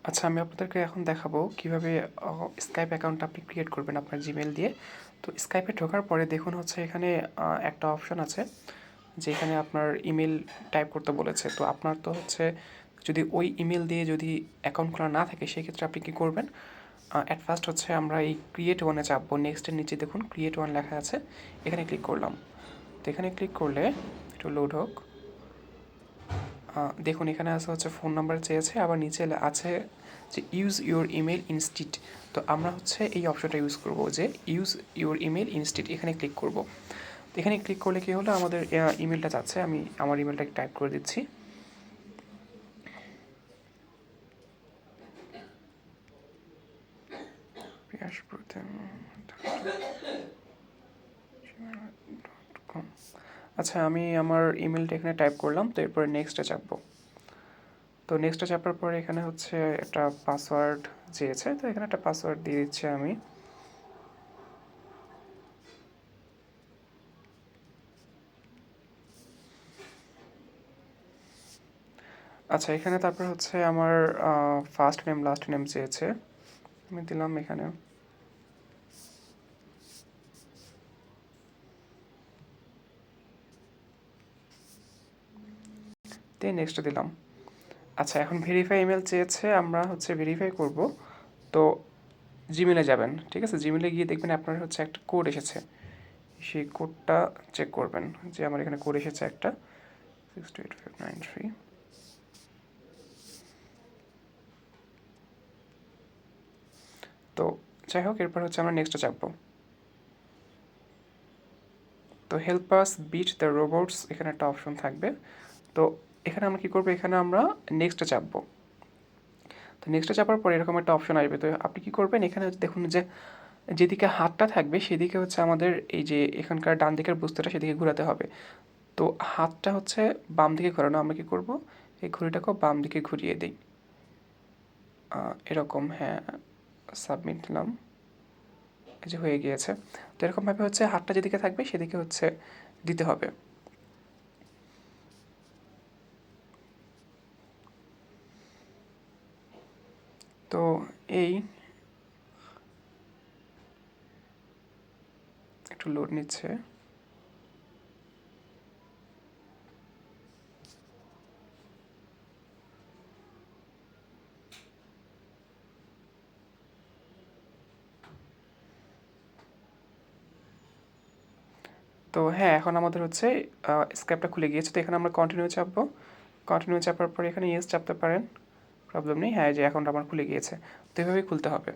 আচ্ছা, আমি আপনাদেরকে এখন দেখাবো কিভাবে স্কাইপ অ্যাকাউন্ট আপনি ক্রিয়েট করবেন আপনার জিমেল দিয়ে। তো স্কাইপে ঢোকার পরে দেখুন হচ্ছে এখানে একটা অপশন আছে যেখানে আপনার ইমেল টাইপ করতে বলেছে। তো আপনার তো হচ্ছে যদি ওই ইমেল দিয়ে যদি অ্যাকাউন্ট খোলা না থাকে সেক্ষেত্রে আপনি কী করবেন, অ্যাট ফার্স্ট হচ্ছে আমরা এই ক্রিয়েট ওয়ানে চাপবো। নেক্সটের নিচে দেখুন ক্রিয়েট ওয়ান লেখা আছে, এখানে ক্লিক করলাম। তো এখানে ক্লিক করলে একটু লোড হোক। দেখুন এখানে আছে হচ্ছে ফোন নাম্বার চেয়েছে, আবার নিচে আছে যে ইউজ ইউর ইমেল ইনস্টিট। তো আমরা হচ্ছে এই অপশনটা ইউজ করব যে ইউজ ইউর ইমেল ইনস্টিট, এখানে ক্লিক করব। তো এখানে ক্লিক করলে কী হলো, আমাদের ইমেলটা যাচ্ছে। আমি আমার ইমেলটা টাইপ করে দিচ্ছি। আচ্ছা, আমি আমার ইমেলটা এখানে টাইপ করলাম। তো এরপরে নেক্সটে চাপবো। তো নেক্সটে চাপার পরে এখানে হচ্ছে একটা পাসওয়ার্ড চেয়েছে, তো এখানে একটা পাসওয়ার্ড দিয়ে দিচ্ছি আমি। আচ্ছা, এখানে তারপর হচ্ছে আমার ফার্স্ট নেম লাস্ট নেম চেয়েছে, আমি দিলাম এখানে। নেক্সট দিলাম। আচ্ছা, এখন ভেরিফাই ইমেল চেয়েছে, আমরা হচ্ছে ভেরিফাই করব। তো জিমেলে যাবেন, ঠিক আছে? জিমেলে গিয়ে দেখবেন আপনার হচ্ছে একটা কোড এসেছে, সেই কোডটা চেক করবেন যে আমার এখানে কোড এসেছে একটা 628593। তো যাই হোক, এরপর হচ্ছে আমরা নেক্সটে চাপবো। তো help us beat the robots, এখানে একটা অপশন থাকবে। তো এখানে আমরা কী করবো, এখানে আমরা নেক্সটে চাপবো। তো নেক্সটে চাপার পরে এরকম একটা অপশন আসবে। তো আপনি কী করবেন, এখানে দেখুন যে যেদিকে হাতটা থাকবে সেদিকে হচ্ছে আমাদের এই যে এখানকার ডান দিকের বস্তুটা সেদিকে ঘোরাতে হবে। তো হাতটা হচ্ছে বাম দিকে ঘোরানো, আমরা কী করবো, এই ঘড়িটাকেও বাম দিকে ঘুরিয়ে দিই এরকম। হ্যাঁ, সাবমিট দিলাম, এই যে হয়ে গিয়েছে। তো এরকমভাবে হচ্ছে হাতটা যেদিকে থাকবে সেদিকে হচ্ছে দিতে হবে। তো এই একটু লোড নিচ্ছে। তো হ্যাঁ, এখন আমাদের হচ্ছে স্ক্যাপটা খুলে গিয়েছে। তো এখানে আমরা কন্টিনিউ চাপবো। কন্টিনিউ চাপার পরে এখানে ইয়েস চাপতে পারেন, প্রবলেম নেই। হ্যাঁ, যে অ্যাকাউন্ট আমার খুলে গিয়েছে। তো এভাবেই খুলতে হবে।